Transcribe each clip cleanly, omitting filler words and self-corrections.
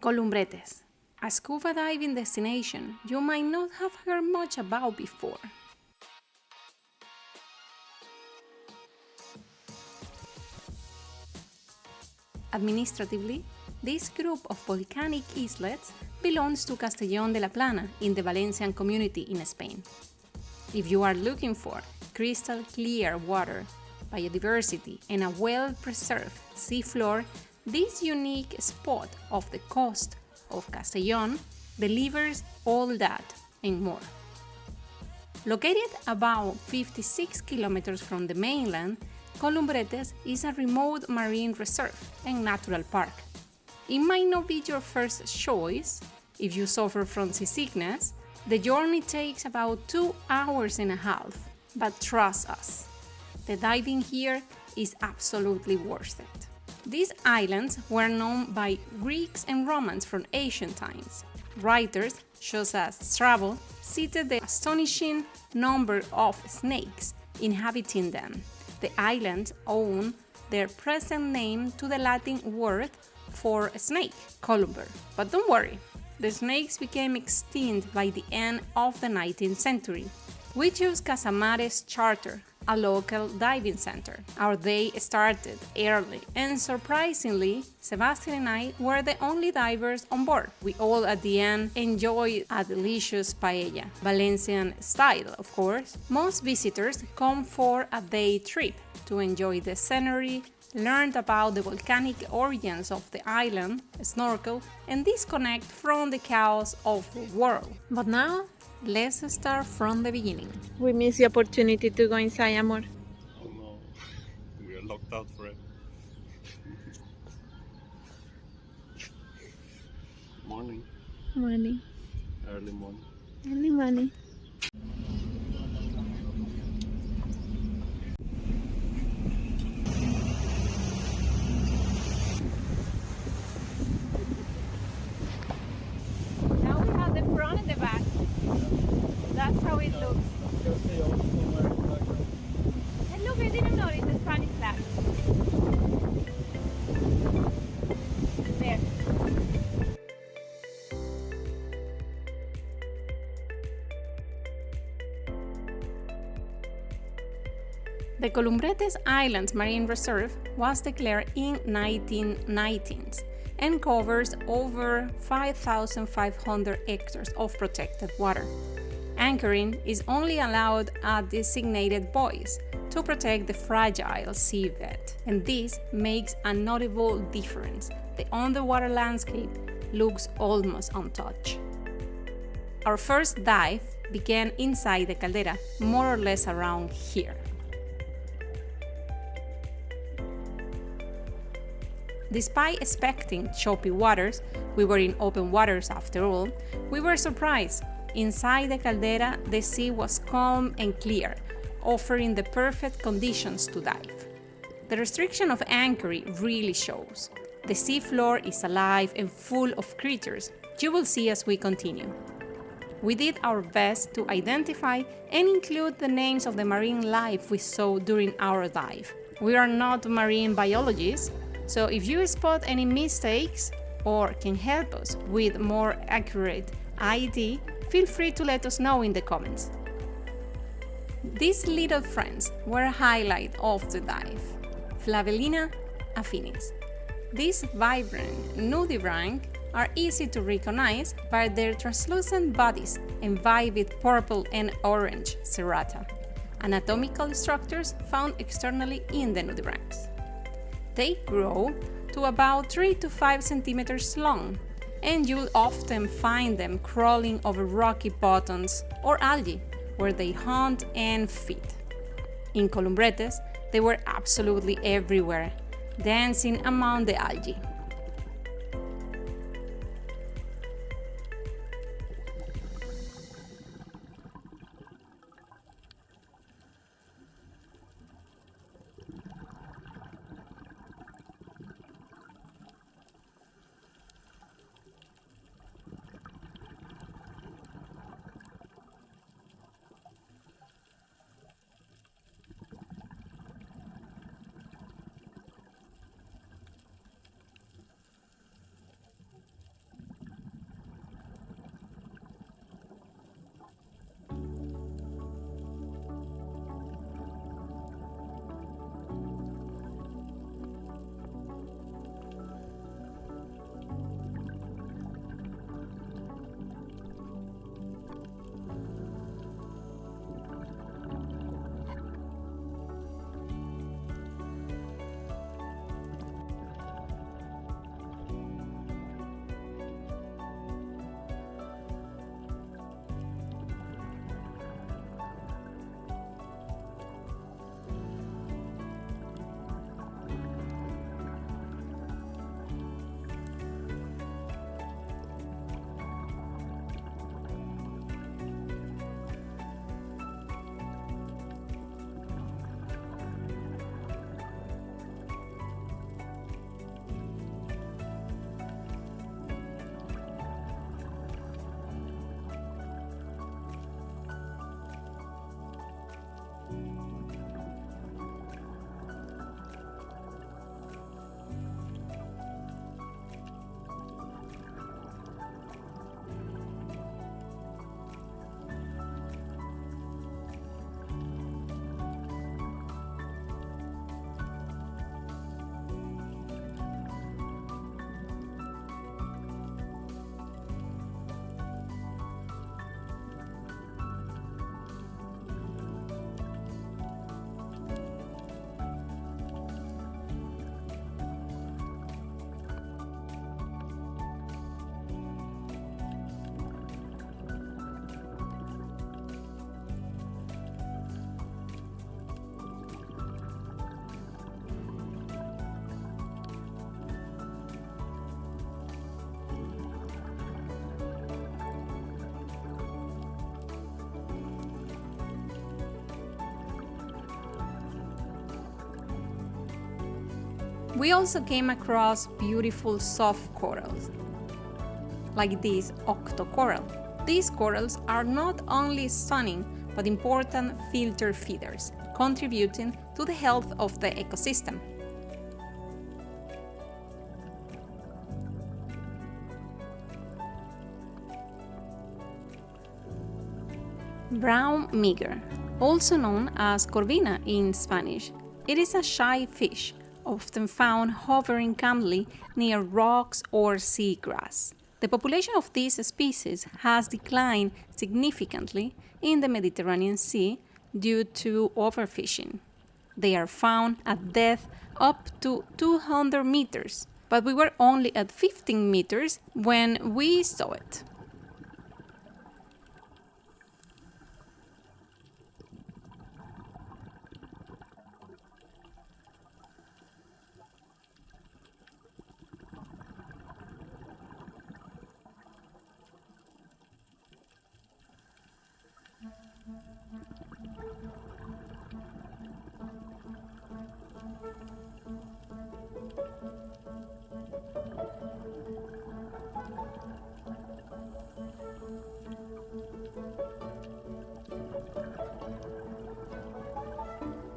Columbretes, a scuba diving destination you might not have heard much about before. Administratively, this group of volcanic islets belongs to Castellón de la Plana in the Valencian community in Spain. If you are looking for crystal clear water, biodiversity, and a well-preserved seafloor, this unique spot off the coast of Castellón delivers all that and more. Located about 56 kilometers from the mainland, Columbretes is a remote marine reserve and natural park. It might not be your first choice if you suffer from seasickness. The journey takes about 2 hours and a half, but trust us, the diving here is absolutely worth it. These islands were known by Greeks and Romans from ancient times. Writers, such as Strabo, cited the astonishing number of snakes inhabiting them. The islands owe their present name to the Latin word for snake, columber. But don't worry, the snakes became extinct by the end of the 19th century. We chose Casamares Charter, a local diving center. Our day started early, and surprisingly, Sebastian and I were the only divers on board. We all at the end enjoyed a delicious paella, Valencian style, of course. Most visitors come for a day trip to enjoy the scenery, learn about the volcanic origins of the island, snorkel, and disconnect from the chaos of the world. But now, let's start from the beginning. We miss the opportunity to go inside, amor. Oh no, we are locked out forever. Morning, Money. early morning. Only money. Now we have the front and the back. That's how it looks. And look, I didn't notice the Spanish flag. There. The Columbretes Islands Marine Reserve was declared in 1919 and covers over 5,500 hectares of protected water. Anchoring is only allowed at designated buoys to protect the fragile seabed, and this makes a notable difference. The underwater landscape looks almost untouched. Our first dive began inside the caldera, more or less around here. Despite expecting choppy waters, we were in open waters after all, we were surprised. Inside the caldera, the sea was calm and clear, offering the perfect conditions to dive. The restriction of anchoring really shows. The seafloor is alive and full of creatures. You will see as we continue. We did our best to identify and include the names of the marine life we saw during our dive. We are not marine biologists, so if you spot any mistakes or can help us with more accurate ID, feel free to let us know in the comments. These little friends were a highlight of the dive. Flavellina affinis. These vibrant nudibranch are easy to recognize by their translucent bodies and vivid purple and orange serrata, anatomical structures found externally in the nudibranchs. They grow to about 3 to 5 centimeters long, and you'll often find them crawling over rocky bottoms or algae, where they hunt and feed. In Columbretes, they were absolutely everywhere, dancing among the algae. We also came across beautiful soft corals, like this octocoral. These corals are not only stunning, but important filter feeders, contributing to the health of the ecosystem. Brown migger, also known as corvina in Spanish. It is a shy fish, often found hovering calmly near rocks or seagrass. The population of this species has declined significantly in the Mediterranean Sea due to overfishing. They are found at depth up to 200 meters, but we were only at 15 meters when we saw it.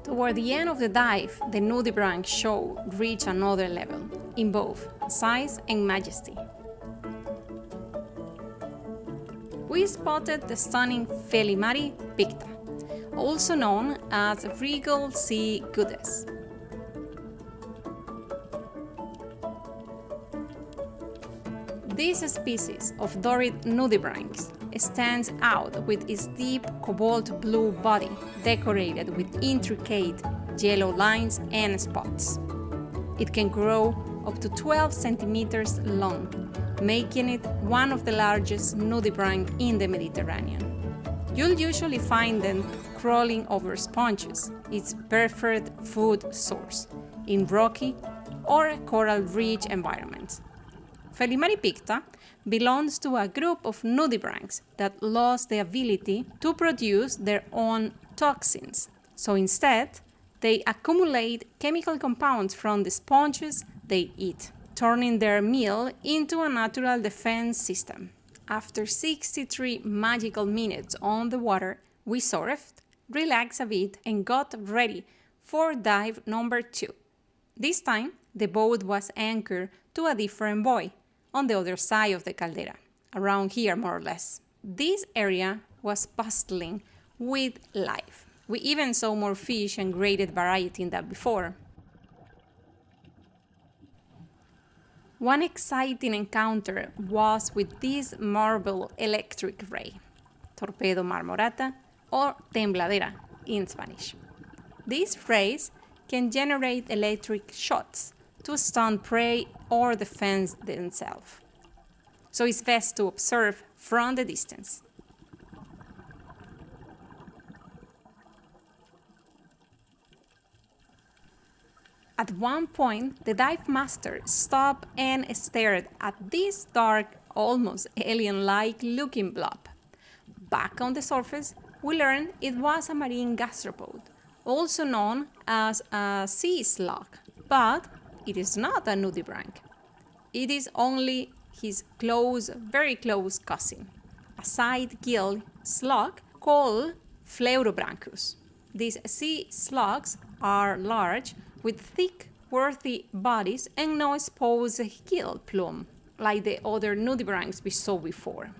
Toward the end of the dive, the nudibranch show reached another level, in both size and majesty. We spotted the stunning Felimari picta, also known as regal sea goddess. This species of dorid nudibranchs stands out with its deep cobalt blue body decorated with intricate yellow lines and spots. It can grow up to 12 centimeters long, making it one of the largest nudibranch in the Mediterranean. You'll usually find them crawling over sponges, its preferred food source, in rocky or coral-rich environments. Felimari picta belongs to a group of nudibranchs that lost the ability to produce their own toxins. So instead, they accumulate chemical compounds from the sponges they eat, turning their meal into a natural defense system. After 63 magical minutes on the water, we surfed, relaxed a bit, and got ready for dive number 2. This time, the boat was anchored to a different buoy on the other side of the caldera, around here more or less. This area was bustling with life. We even saw more fish and greater variety than before. One exciting encounter was with this marble electric ray, torpedo marmorata or tembladera in Spanish. These rays can generate electric shots to stun prey or defend themselves. So it's best to observe from the distance. At one point, the dive master stopped and stared at this dark, almost alien-like looking blob. Back on the surface, we learned it was a marine gastropod, also known as a sea slug, but it is not a nudibranch. It is only his very close cousin, a side-gill slug called Phleurobrancus. These sea slugs are large, with thick, earthy bodies and no exposed gill plume, like the other nudibranchs we saw before.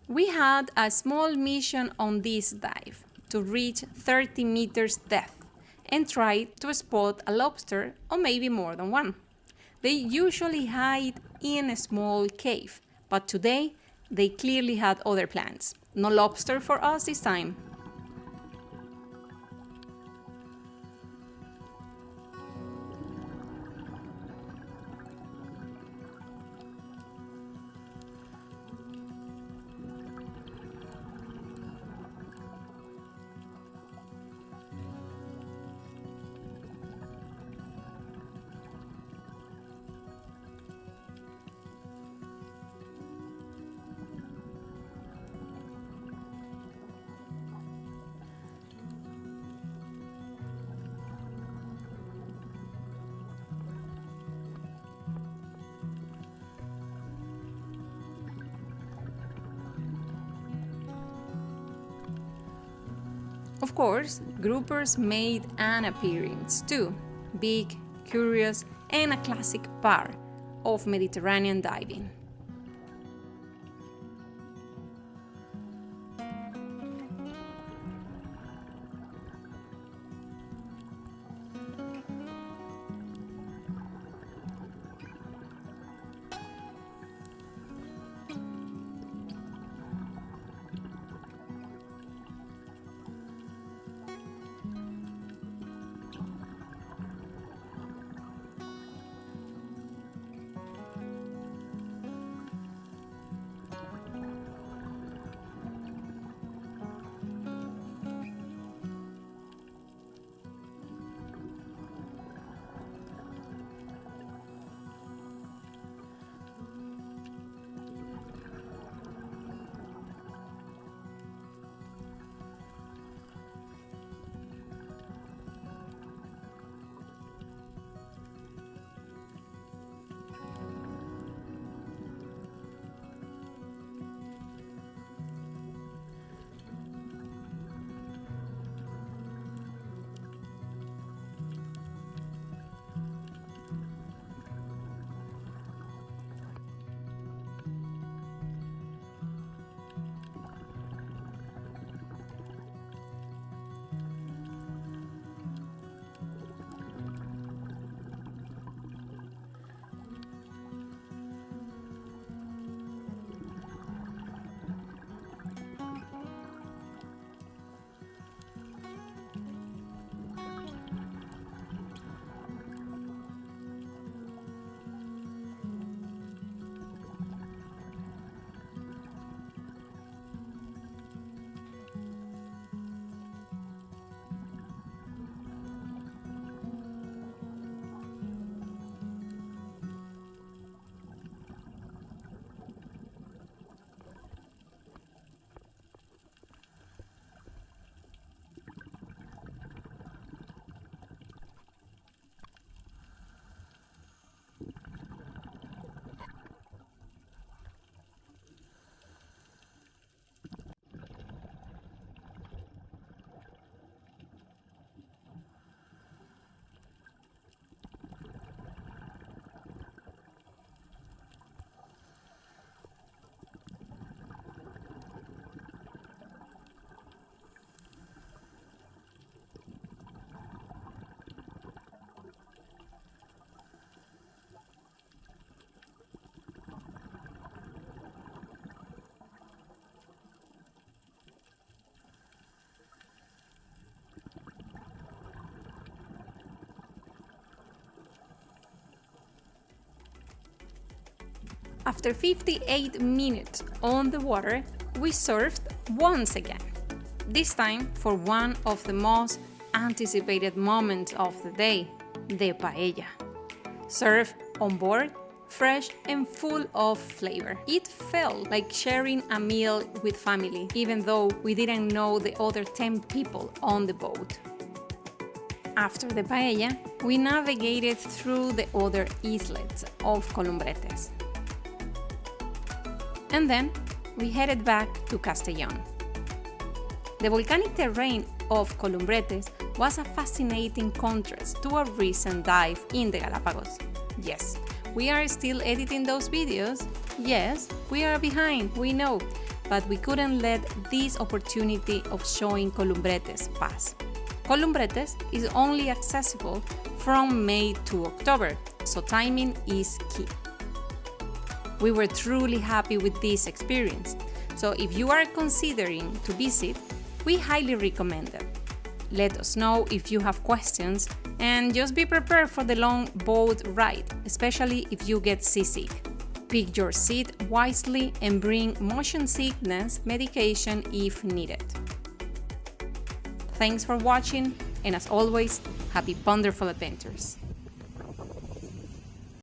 We had a small mission on this dive to reach 30 meters depth and try to spot a lobster or maybe more than one. They usually hide in a small cave, but today they clearly had other plans. No lobster for us this time. Of course, groupers made an appearance too, big, curious, and a classic part of Mediterranean diving. After 58 minutes on the water, we surfed once again, this time for one of the most anticipated moments of the day, the paella. Served on board, fresh and full of flavor. It felt like sharing a meal with family, even though we didn't know the other 10 people on the boat. After the paella, we navigated through the other islets of Columbretes. And then we headed back to Castellón. The volcanic terrain of Columbretes was a fascinating contrast to a recent dive in the Galapagos. Yes, we are still editing those videos. Yes, we are behind, we know, but we couldn't let this opportunity of showing Columbretes pass. Columbretes is only accessible from May to October, so timing is key. We were truly happy with this experience, so if you are considering to visit, we highly recommend it. Let us know if you have questions, and just be prepared for the long boat ride, especially if you get seasick. Pick your seat wisely and bring motion sickness medication if needed. Thanks for watching, and as always, happy wonderful adventures!